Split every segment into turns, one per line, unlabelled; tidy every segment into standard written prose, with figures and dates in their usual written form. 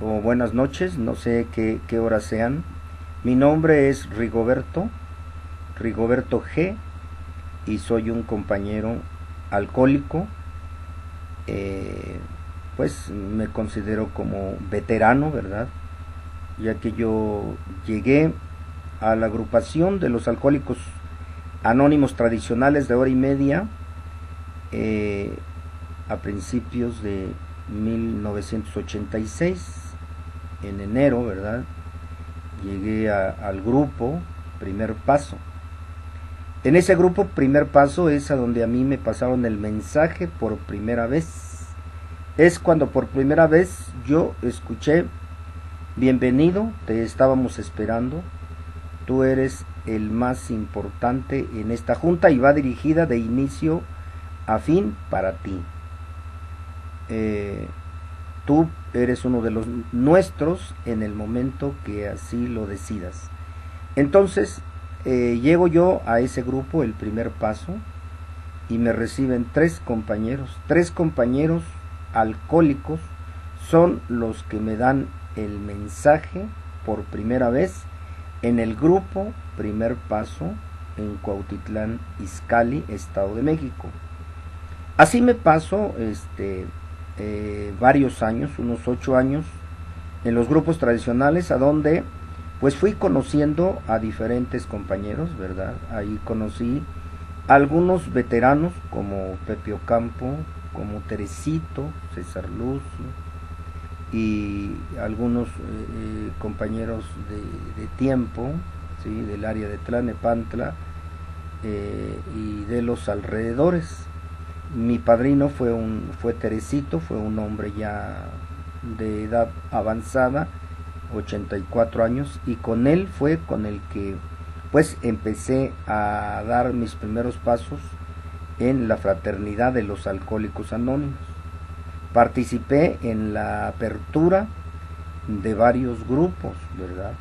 o buenas noches, no sé qué horas sean. Mi nombre es Rigoberto G, y soy un compañero alcohólico. eh, pues me considero como veterano, ¿verdad? Ya que yo llegué a la agrupación de los alcohólicos anónimos tradicionales de hora y media eh, a principios de 1986, en enero, ¿verdad? Llegué al grupo Primer Paso. En ese grupo Primer Paso es a donde a mí me pasaron el mensaje por primera vez. Es cuando por primera vez yo escuché: bienvenido, te estábamos esperando, tú eres el más importante en esta junta y va dirigida de inicio a fin para ti. Eh, Tú eres uno de los nuestros en el momento que así lo decidas. Entonces, llego yo a ese grupo, el Primer Paso, y me reciben tres compañeros alcohólicos, son los que me dan el mensaje por primera vez en el grupo Primer Paso en Cuautitlán Izcalli, Estado de México. Así me paso varios años, unos 8 años, en los grupos tradicionales, a donde pues fui conociendo a diferentes compañeros, ¿verdad? Ahí conocí a algunos veteranos como Pepe Ocampo, como Teresito, César Luz, y algunos compañeros de tiempo, ¿sí? Del área de Tlanepantla y de los alrededores. Mi padrino fue Teresito, fue un hombre ya de edad avanzada, 84 años, y con él fue con el que pues empecé a dar mis primeros pasos en la fraternidad de los Alcohólicos Anónimos. Participé en la apertura de varios grupos, ¿verdad?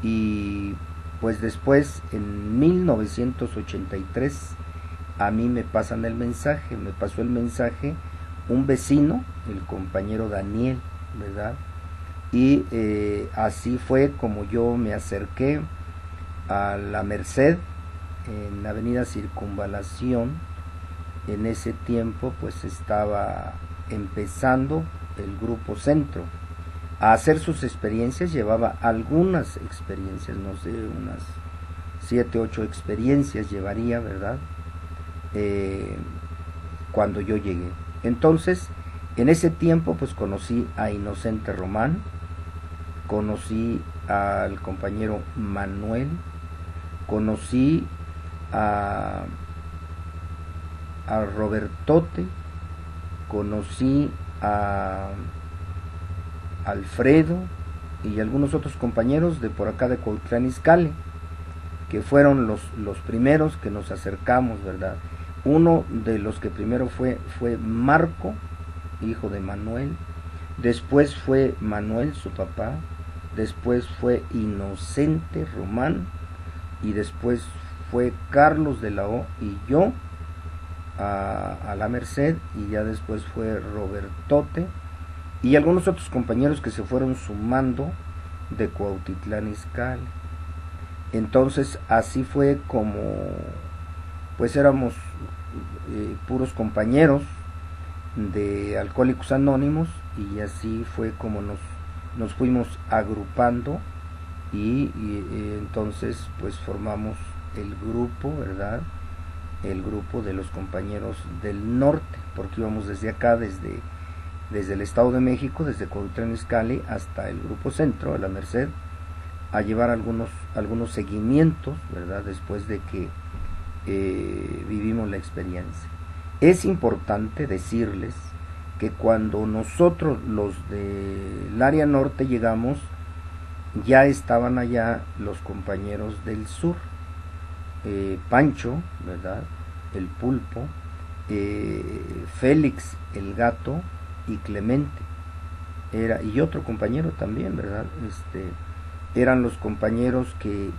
Y pues después, en 1983, a mí me pasan el mensaje, me pasó el mensaje un vecino, el compañero Daniel, ¿verdad? Y así fue como yo me acerqué a la Merced, en la avenida Circunvalación. En ese tiempo pues estaba empezando el grupo Centro a hacer sus experiencias, llevaba algunas experiencias, no sé, unas 7, 8 experiencias llevaría, ¿verdad? eh, Cuando yo llegué. Entonces, en ese tiempo, pues conocí a Inocente Román, conocí al compañero Manuel, conocí a, a Robertote, conocí a Alfredo y algunos otros compañeros de por acá de Cuauhtlán Izcalli, que fueron los primeros que nos acercamos, ¿verdad? Uno de los que primero fue Marco, hijo de Manuel, después fue Manuel, su papá, después fue Inocente Román, y después fue Carlos de la O y yo a la Merced, y ya después fue Robertote y algunos otros compañeros que se fueron sumando de Cuautitlán Izcalli. Entonces así fue como pues éramos puros compañeros de Alcohólicos Anónimos, y así fue como nos fuimos agrupando y entonces pues formamos el grupo, ¿verdad? El grupo de los compañeros del norte, porque íbamos desde acá, desde el Estado de México, desde Cuauhtlán Izcalli hasta el grupo Centro, a la Merced, a llevar algunos seguimientos, ¿verdad? Después de que vivimos la experiencia. Es importante decirles que cuando nosotros los del área norte llegamos, ya estaban allá los compañeros del sur, Pancho, ¿verdad? El Pulpo, Félix el Gato y Clemente, y otro compañero también, ¿verdad? Eran los compañeros que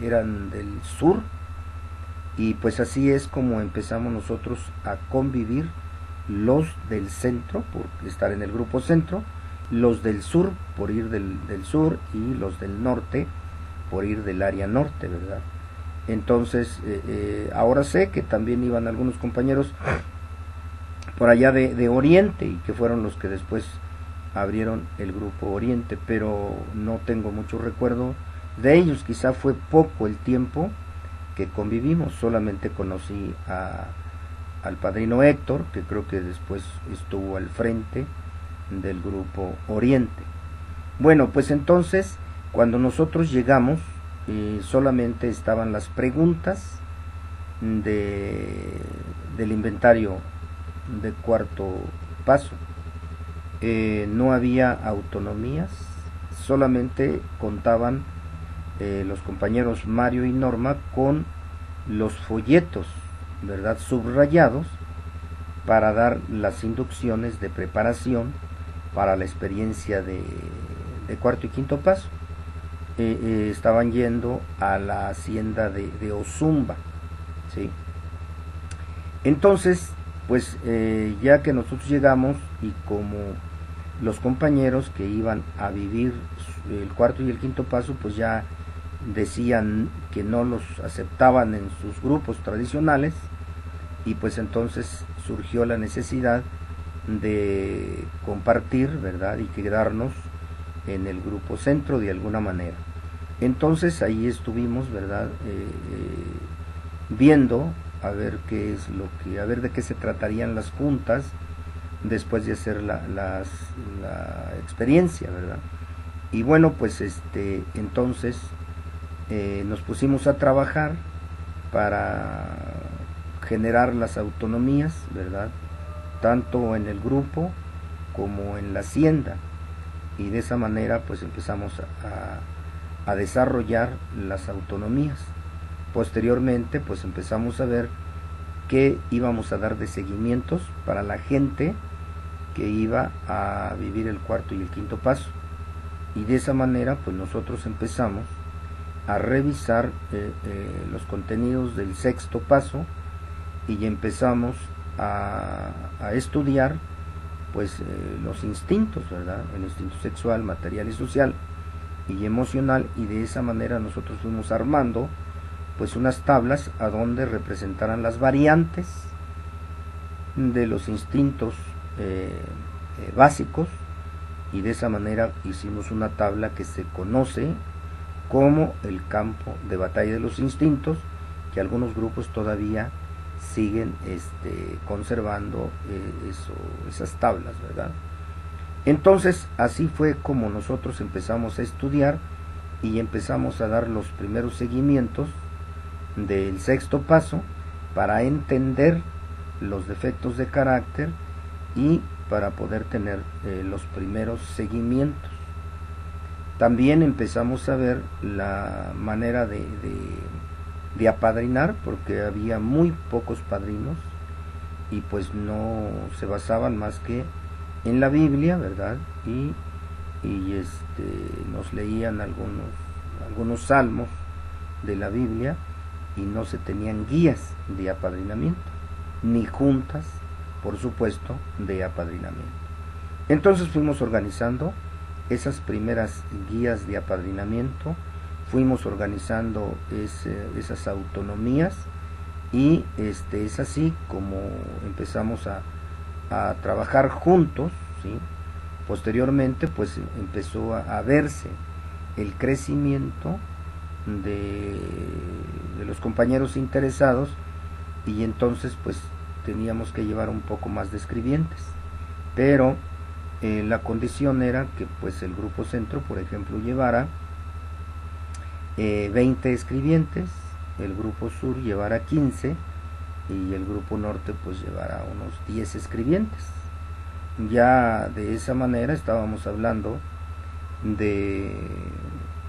eran del sur, y pues así es como empezamos nosotros a convivir los del centro, por estar en el grupo Centro, los del sur por ir del sur y los del norte por ir del área norte, ¿verdad? Entonces, ahora sé que también iban algunos compañeros por allá de Oriente, y que fueron los que después abrieron el grupo Oriente, pero no tengo mucho recuerdo de ellos. Quizá fue poco el tiempo que convivimos, solamente conocí al padrino Héctor, que creo que después estuvo al frente del grupo Oriente. Bueno, pues entonces, cuando nosotros llegamos, solamente estaban las preguntas del inventario de cuarto paso. No había autonomías, solamente contaban los compañeros Mario y Norma con los folletos, ¿verdad?, subrayados para dar las inducciones de preparación para la experiencia de cuarto y quinto paso. Estaban yendo a la hacienda de Ozumba, ¿sí? Entonces, pues ya que nosotros llegamos, y como los compañeros que iban a vivir el cuarto y el quinto paso, pues ya decían que no los aceptaban en sus grupos tradicionales, y pues entonces surgió la necesidad de compartir, ¿verdad?, y quedarnos en el grupo centro de alguna manera. Entonces ahí estuvimos, ¿verdad?, viendo a ver qué es a ver de qué se tratarían las juntas después de hacer la experiencia, ¿verdad? Y bueno, pues entonces nos pusimos a trabajar para generar las autonomías, ¿verdad?, tanto en el grupo como en la hacienda, y de esa manera pues empezamos a desarrollar las autonomías. Posteriormente pues empezamos a ver qué íbamos a dar de seguimientos para la gente que iba a vivir el cuarto y el quinto paso, y de esa manera pues nosotros empezamos a revisar los contenidos del sexto paso, y empezamos a estudiar pues los instintos, ¿verdad?, el instinto sexual, material y social y emocional, y de esa manera nosotros fuimos armando pues unas tablas a donde representaran las variantes de los instintos básicos, y de esa manera hicimos una tabla que se conoce como el campo de batalla de los instintos, que algunos grupos todavía siguen conservando esas tablas, ¿verdad? Entonces así fue como nosotros empezamos a estudiar y empezamos a dar los primeros seguimientos del sexto paso para entender los defectos de carácter y para poder tener los primeros seguimientos. También empezamos a ver la manera de apadrinar, porque había muy pocos padrinos y pues no se basaban más que en la Biblia, ¿verdad? Y nos leían algunos salmos de la Biblia, y no se tenían guías de apadrinamiento, ni juntas, por supuesto, de apadrinamiento. Entonces fuimos organizando esas primeras guías de apadrinamiento, fuimos organizando esas autonomías, y es así como empezamos a trabajar juntos, ¿sí? Posteriormente pues empezó a verse el crecimiento de los compañeros interesados, y entonces pues teníamos que llevar un poco más de escribientes, pero la condición era que pues el grupo centro, por ejemplo, llevara 20 escribientes, el grupo sur llevara 15 y el grupo norte pues llevara unos 10 escribientes. Ya de esa manera estábamos hablando de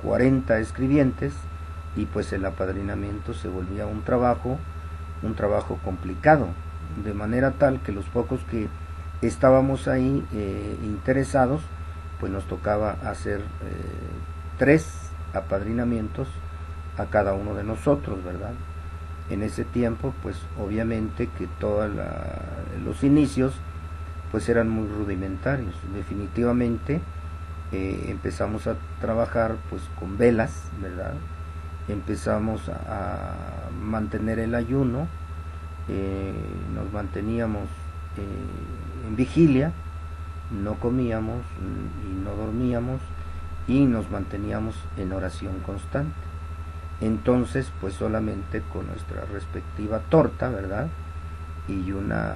40 escribientes, y pues el apadrinamiento se volvía un trabajo complicado, de manera tal que los pocos que estábamos ahí interesados, pues nos tocaba hacer 3 apadrinamientos a cada uno de nosotros, ¿verdad? En ese tiempo pues obviamente que todos los inicios pues eran muy rudimentarios. Definitivamente empezamos a trabajar pues con velas, ¿verdad? Empezamos a mantener el ayuno, nos manteníamos en vigilia, no comíamos y no dormíamos, y nos manteníamos en oración constante. Entonces pues solamente con nuestra respectiva torta, ¿verdad? Y una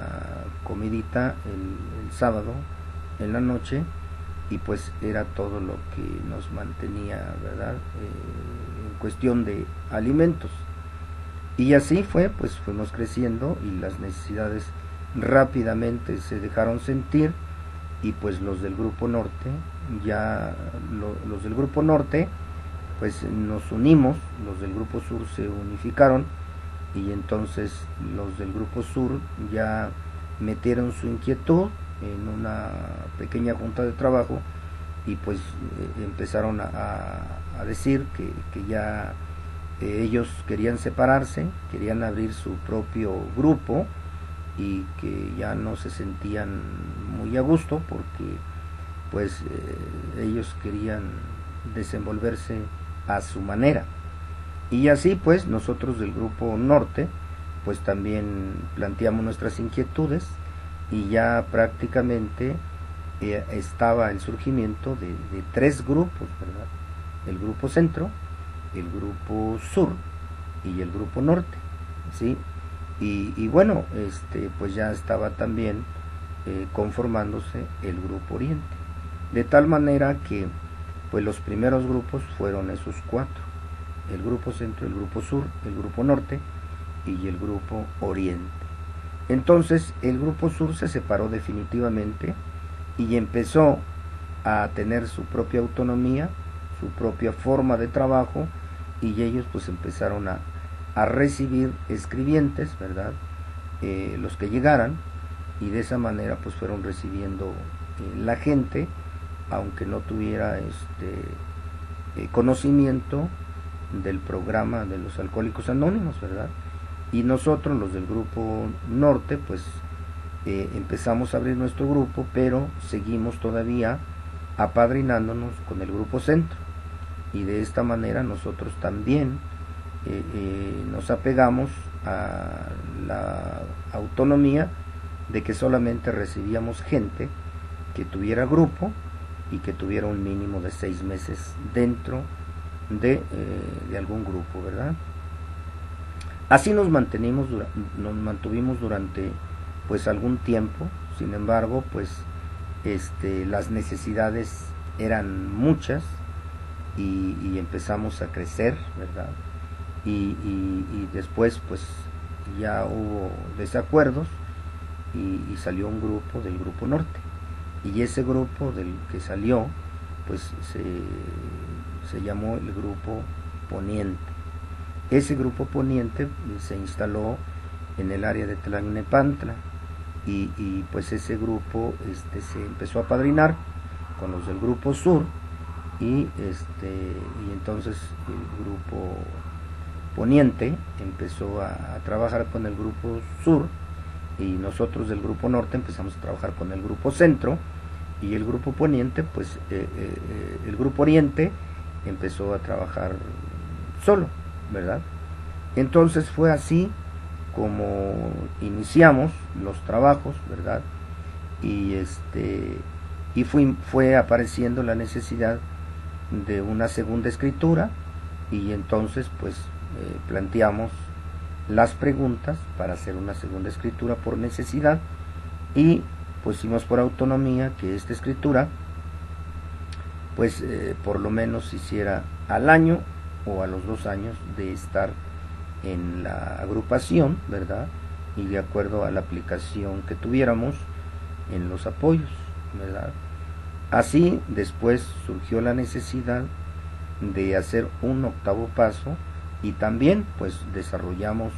comidita el sábado en la noche, y pues era todo lo que nos mantenía, ¿verdad? En cuestión de alimentos. Y así fue, pues fuimos creciendo y las necesidades rápidamente se dejaron sentir, y pues los del grupo norte, los del grupo norte pues nos unimos, los del grupo sur se unificaron, y entonces los del grupo sur ya metieron su inquietud en una pequeña junta de trabajo, y pues empezaron a decir que ya ellos querían separarse, querían abrir su propio grupo, y que ya no se sentían muy a gusto porque pues ellos querían desenvolverse a su manera. Y así pues nosotros del grupo norte pues también planteamos nuestras inquietudes, y ya prácticamente estaba el surgimiento de 3 grupos, ¿verdad? El grupo centro, el grupo sur y el grupo norte, ¿sí? Y bueno, pues ya estaba también conformándose el grupo oriente, de tal manera que pues los primeros grupos fueron esos 4: el grupo centro, el grupo sur, el grupo norte y el grupo oriente. Entonces el grupo sur se separó definitivamente y empezó a tener su propia autonomía, su propia forma de trabajo, y ellos pues empezaron a recibir escribientes, ¿verdad? Los que llegaran, y de esa manera pues fueron recibiendo la gente, aunque no tuviera conocimiento del programa de los Alcohólicos Anónimos, ¿verdad? Y nosotros, los del grupo norte, pues empezamos a abrir nuestro grupo, pero seguimos todavía apadrinándonos con el grupo centro, y de esta manera nosotros también nos apegamos a la autonomía de que solamente recibíamos gente que tuviera grupo y que tuviera un mínimo de 6 meses dentro de algún grupo, ¿verdad? Así nos mantuvimos durante pues algún tiempo. Sin embargo, pues las necesidades eran muchas, y empezamos a crecer, ¿verdad? Y después pues ya hubo desacuerdos, y salió un grupo del grupo norte, y ese grupo del que salió pues se llamó el grupo poniente. Ese grupo poniente se instaló en el área de Tlalnepantla, y pues ese grupo se empezó a apadrinar con los del grupo sur, y entonces el grupo poniente empezó a trabajar con el grupo sur, y nosotros del grupo norte empezamos a trabajar con el grupo centro, y el grupo poniente pues el grupo oriente empezó a trabajar solo, ¿verdad? Entonces fue así como iniciamos los trabajos, ¿verdad? Y fue apareciendo la necesidad de una segunda escritura, y entonces pues planteamos las preguntas para hacer una segunda escritura por necesidad, y pusimos por autonomía que esta escritura pues por lo menos se hiciera al año o a los 2 años de estar en la agrupación, ¿verdad? Y de acuerdo a la aplicación que tuviéramos en los apoyos, ¿verdad? Así después surgió la necesidad de hacer un 8º paso, y también pues desarrollamos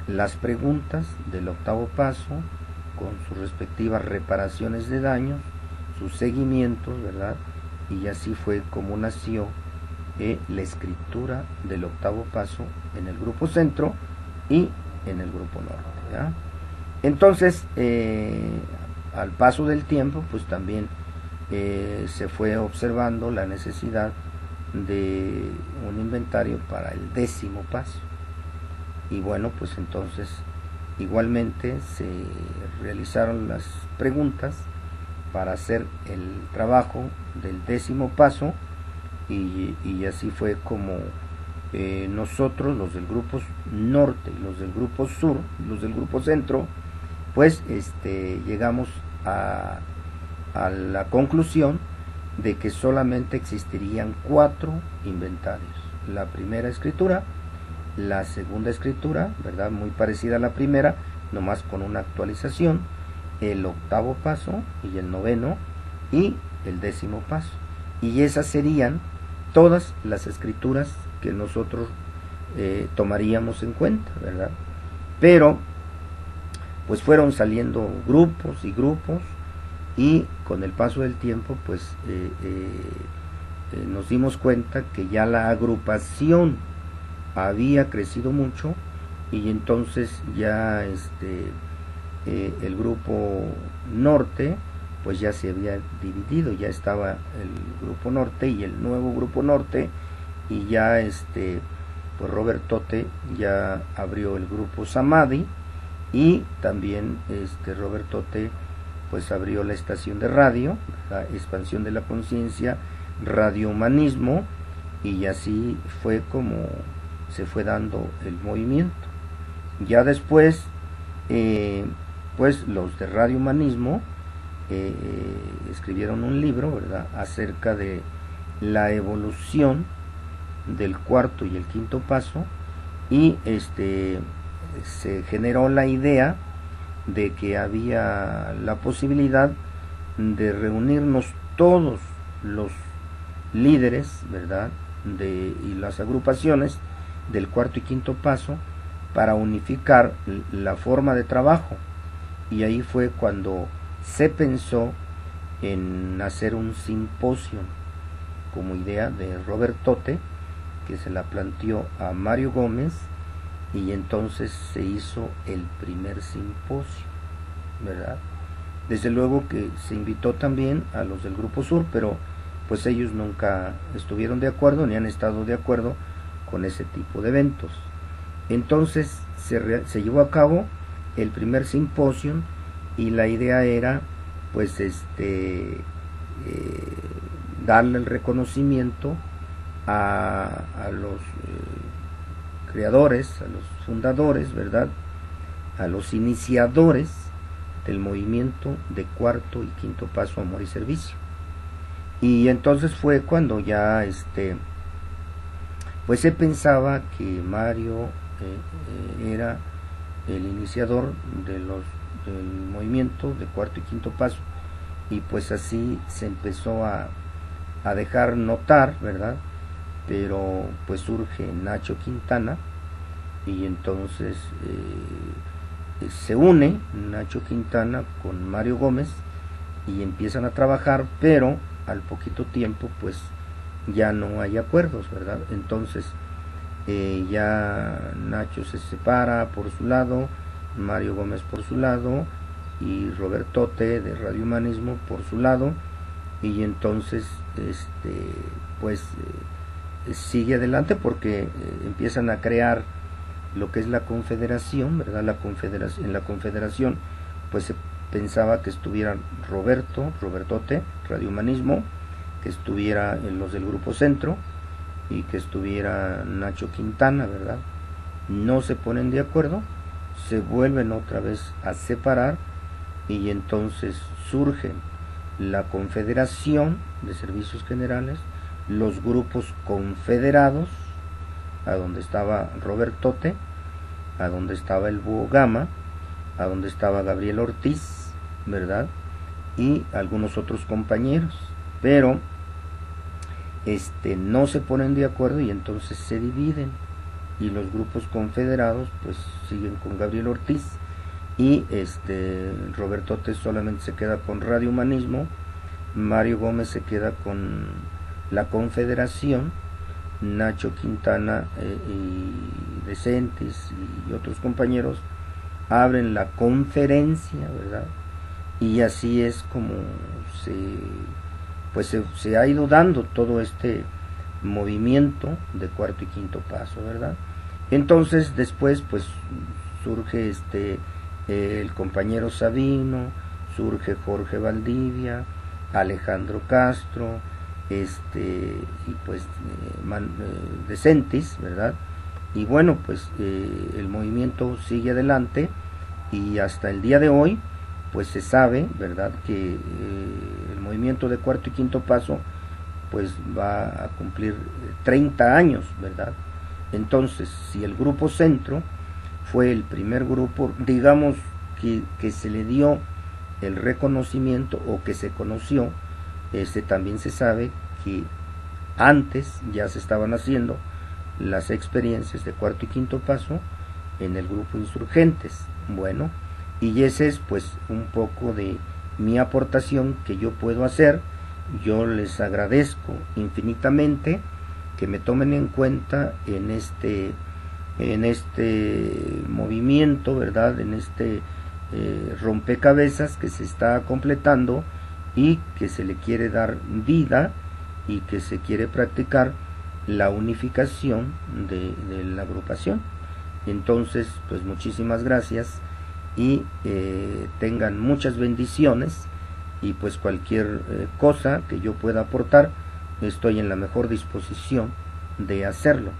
las preguntas del 8º paso con sus respectivas reparaciones de daños, sus seguimientos, ¿verdad? Y así fue como nació la escritura del 8º paso en el grupo centro y en el grupo norte, ¿verdad? Entonces al paso del tiempo, pues también se fue observando la necesidad de un inventario para el 10º paso. Y bueno, pues entonces igualmente se realizaron las preguntas para hacer el trabajo del 10º paso, y así fue como nosotros, los del grupo norte, los del grupo sur, los del grupo centro, pues llegamos a la conclusión de que solamente existirían 4 inventarios: la primera escritura, la segunda escritura, ¿verdad?, muy parecida a la primera, nomás con una actualización, el 8º paso y el 9º y el 10º paso. Y esas serían todas las escrituras que nosotros tomaríamos en cuenta, ¿verdad? Pero pues fueron saliendo grupos y grupos, y con el paso del tiempo pues nos dimos cuenta que ya la agrupación había crecido mucho, y entonces ya el grupo norte pues ya se había dividido, ya estaba el grupo norte y el nuevo grupo norte, y ya pues Robert Tote ya abrió el grupo Samadhi, y también Robert Tote pues abrió la estación de radio, la expansión de la conciencia, Radio Humanismo, y así fue como se fue dando el movimiento. Ya después pues los de Radio Humanismo escribieron un libro, ¿verdad?, acerca de la evolución del 4º y el 5º paso, y se generó la idea de que había la posibilidad de reunirnos todos los líderes, ¿verdad?, y las agrupaciones del 4º y 5º paso para unificar la forma de trabajo. Y ahí fue cuando se pensó en hacer un simposio como idea de Robert Tote, que se la planteó a Mario Gómez, y entonces se hizo el primer simposio, ¿verdad? Desde luego que se invitó también a los del grupo sur, pero pues ellos nunca estuvieron de acuerdo ni han estado de acuerdo con ese tipo de eventos. Entonces se llevó a cabo el primer simposio, y la idea era pues darle el reconocimiento a los creadores, a los fundadores, ¿verdad?, a los iniciadores del movimiento de 4º y 5º paso, amor y servicio. Y entonces fue cuando ya pues se pensaba que Mario era el iniciador del movimiento de 4º y 5º paso, y pues así se empezó a dejar notar, ¿verdad? Pero pues surge Nacho Quintana, y entonces se une Nacho Quintana con Mario Gómez y empiezan a trabajar, pero al poquito tiempo pues ya no hay acuerdos, ¿verdad? Entonces ya Nacho se separa por su lado, Mario Gómez por su lado, y Robert Tote de Radio Humanismo por su lado, y entonces pues sigue adelante porque empiezan a crear lo que es la confederación, ¿verdad? En la confederación pues se pensaba que estuviera Robert Tote, Radio Humanismo, que estuviera en los del grupo centro, y que estuviera Nacho Quintana, ¿verdad? No se ponen de acuerdo, se vuelven otra vez a separar, y entonces surge la Confederación de Servicios Generales, los grupos confederados, a donde estaba Robert Tote, a donde estaba el Búho Gama, a donde estaba Gabriel Ortiz, ¿verdad?, y algunos otros compañeros, pero no se ponen de acuerdo, y entonces se dividen, y los grupos confederados pues siguen con Gabriel Ortiz, y Robert Tote solamente se queda con Radio Humanismo, Mario Gómez se queda con la Confederación, Nacho Quintana y Decentes y otros compañeros abren la conferencia, ¿verdad?, y así es como se ha ido dando todo este movimiento de cuarto y quinto paso, ¿verdad? Entonces después pues surge el compañero Sabino, surge Jorge Valdivia, Alejandro Castro, y pues Decentis, ¿verdad? Y bueno, pues el movimiento sigue adelante y hasta el día de hoy pues se sabe, ¿verdad?, que el movimiento de cuarto y quinto paso pues va a cumplir 30 años, ¿verdad? Entonces, si el Grupo Centro fue el primer grupo, digamos, que se le dio el reconocimiento o que se conoció, también se sabe que antes ya se estaban haciendo las experiencias de cuarto y quinto paso en el grupo Insurgentes. Bueno, y ese es pues un poco de mi aportación que yo puedo hacer. Yo les agradezco infinitamente que me tomen en cuenta en este movimiento, ¿verdad?, en este rompecabezas que se está completando y que se le quiere dar vida y que se quiere practicar la unificación de la agrupación. Entonces, pues muchísimas gracias y tengan muchas bendiciones, y pues cualquier cosa que yo pueda aportar, estoy en la mejor disposición de hacerlo.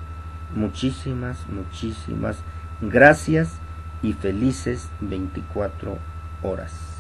Muchísimas gracias y felices 24 horas.